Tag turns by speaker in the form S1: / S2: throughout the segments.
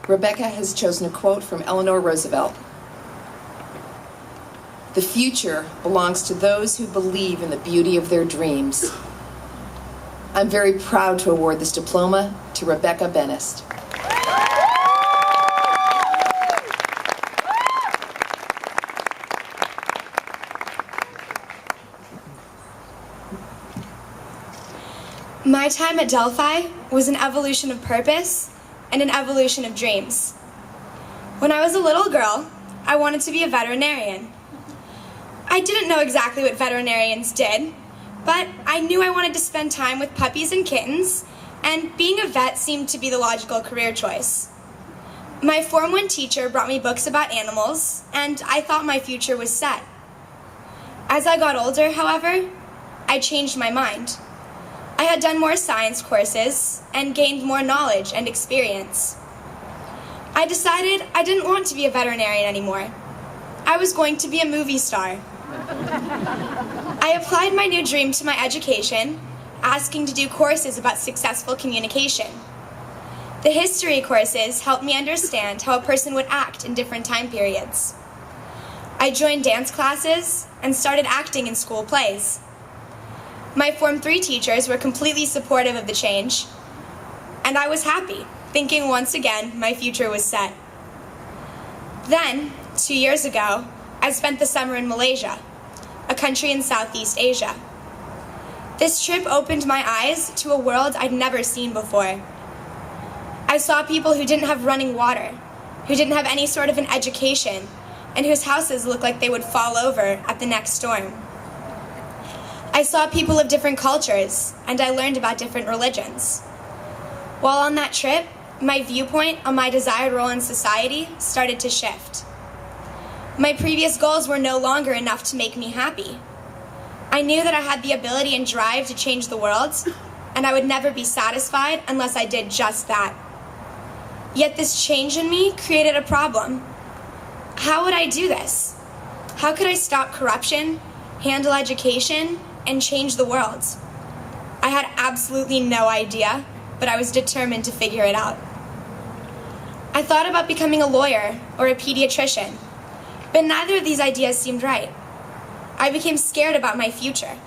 S1: Rebecca has chosen a quote from Eleanor Roosevelt. "The future belongs to those who believe in the beauty of their dreams." I'm very proud to award this diploma to Rebecca Benest.
S2: My time at Delphi was an evolution of purpose and an evolution of dreams. When I was a little girl, I wanted to be a veterinarian. I didn't know exactly what veterinarians did, but I knew I wanted to spend time with puppies and kittens, and being a vet seemed to be the logical career choice. My Form 1 teacher brought me books about animals, and I thought my future was set. As I got older, however, I changed my mind. I had done more science courses and gained more knowledge and experience. I decided I didn't want to be a veterinarian anymore. I was going to be a movie star. I applied my new dream to my education, asking to do courses about successful communication. The history courses helped me understand how a person would act in different time periods. I joined dance classes and started acting in school plays. My Form 3 teachers were completely supportive of the change, and I was happy, thinking once again my future was set. Then, 2 years ago, I spent the summer in Malaysia, a country in Southeast Asia. This trip opened my eyes to a world I'd never seen before. I saw people who didn't have running water, who didn't have any sort of an education, and whose houses looked like they would fall over at the next storm. I saw people of different cultures, and I learned about different religions. While on that trip, my viewpoint on my desired role in society started to shift. My previous goals were no longer enough to make me happy. I knew that I had the ability and drive to change the world, and I would never be satisfied unless I did just that. Yet this change in me created a problem. How would I do this? How could I stop corruption, handle education, and change the world? I had absolutely no idea, but I was determined to figure it out. I thought about becoming a lawyer or a pediatrician, but neither of these ideas seemed right. I became scared about my future.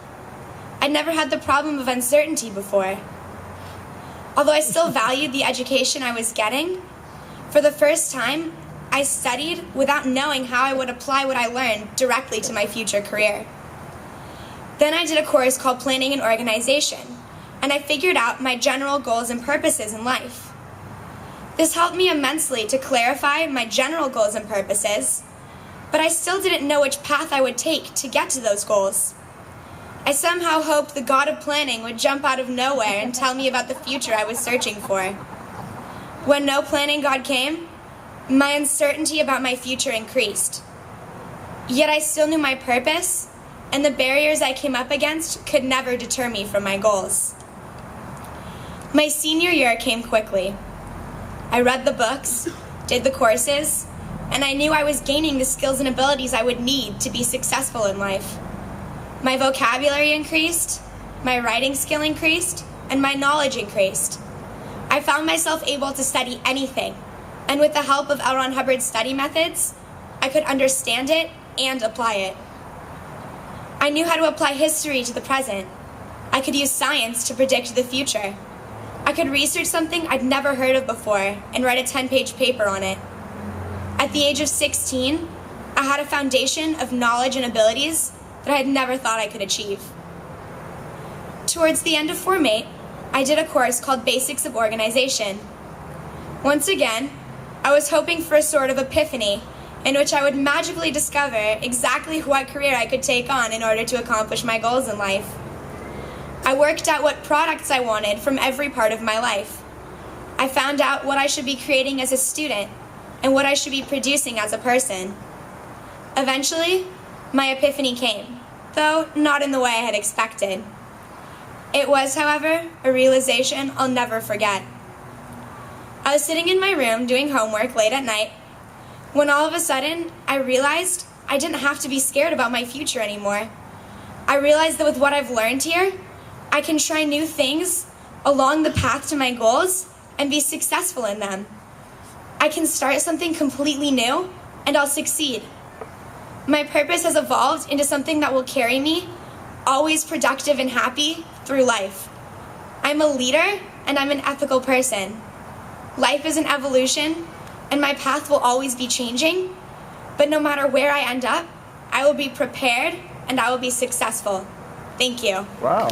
S2: I'd never had the problem of uncertainty before. Although I still valued the education I was getting, for the first time, I studied without knowing how I would apply what I learned directly to my future career. Then I did a course called Planning and Organization, and I figured out my general goals and purposes in life. This helped me immensely to clarify my general goals and purposes, but I still didn't know which path I would take to get to those goals. I somehow hoped the God of planning would jump out of nowhere and tell me about the future I was searching for. When no planning God came, my uncertainty about my future increased. Yet I still knew my purpose, and the barriers I came up against could never deter me from my goals. My senior year came quickly. I read the books, did the courses, and I knew I was gaining the skills and abilities I would need to be successful in life. My vocabulary increased, my writing skill increased, and my knowledge increased. I found myself able to study anything, and with the help of L. Ron Hubbard's study methods, I could understand it and apply it. I knew how to apply history to the present. I could use science to predict the future. I could research something I'd never heard of before and write a 10-page paper on it. At the age of 16, I had a foundation of knowledge and abilities that I had never thought I could achieve. Towards the end of Form 8, I did a course called Basics of Organization. Once again, I was hoping for a sort of epiphany in which I would magically discover exactly what career I could take on in order to accomplish my goals in life. I worked out what products I wanted from every part of my life. I found out what I should be creating as a student and what I should be producing as a person. Eventually, my epiphany came, though not in the way I had expected. It was, however, a realization I'll never forget. I was sitting in my room doing homework late at night when all of a sudden I realized I didn't have to be scared about my future anymore. I realized that with what I've learned here, I can try new things along the path to my goals and be successful in them. I can start something completely new, and I'll succeed. My purpose has evolved into something that will carry me, always productive and happy, through life. I'm a leader, and I'm an ethical person. Life is an evolution, and my path will always be changing, but no matter where I end up, I will be prepared and I will be successful. Thank you.
S3: Wow.